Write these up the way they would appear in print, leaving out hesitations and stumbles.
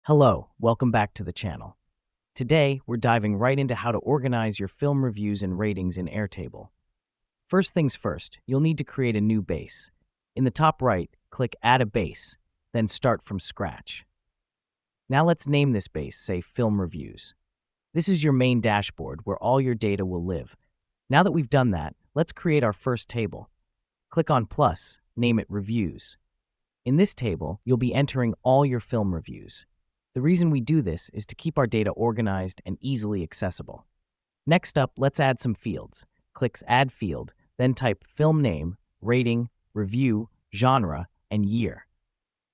Hello, welcome back to the channel. Today, we're diving right into how to organize your film reviews and ratings in Airtable. First things first, you'll need to create a new base. In the top right, click Add a Base, then Start from Scratch. Now let's name this base, say Film Reviews. This is your main dashboard where all your data will live. Now that we've done that, let's create our first table. Click on Plus, name it Reviews. In this table, you'll be entering all your film reviews. The reason we do this is to keep our data organized and easily accessible. Next up, let's add some fields. Click Add Field, then type film name, rating, review, genre, and year.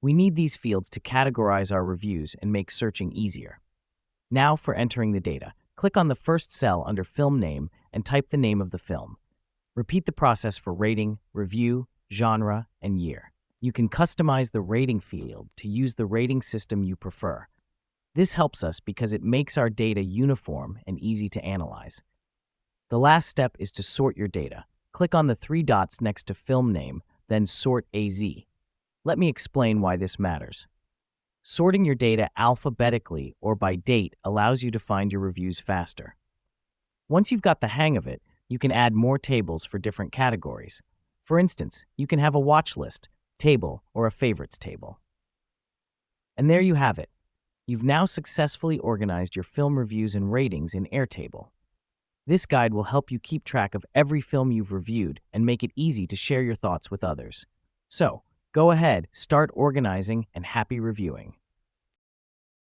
We need these fields to categorize our reviews and make searching easier. Now for entering the data, click on the first cell under film name and type the name of the film. Repeat the process for rating, review, genre, and year. You can customize the rating field to use the rating system you prefer. This helps us because it makes our data uniform and easy to analyze. The last step is to sort your data. Click on the three dots next to film name, then Sort AZ. Let me explain why this matters. Sorting your data alphabetically or by date allows you to find your reviews faster. Once you've got the hang of it, you can add more tables for different categories. For instance, you can have a watch list, table, or a favorites table. And there you have it. You've now successfully organized your film reviews and ratings in Airtable. This guide will help you keep track of every film you've reviewed and make it easy to share your thoughts with others. So, go ahead, start organizing, and happy reviewing.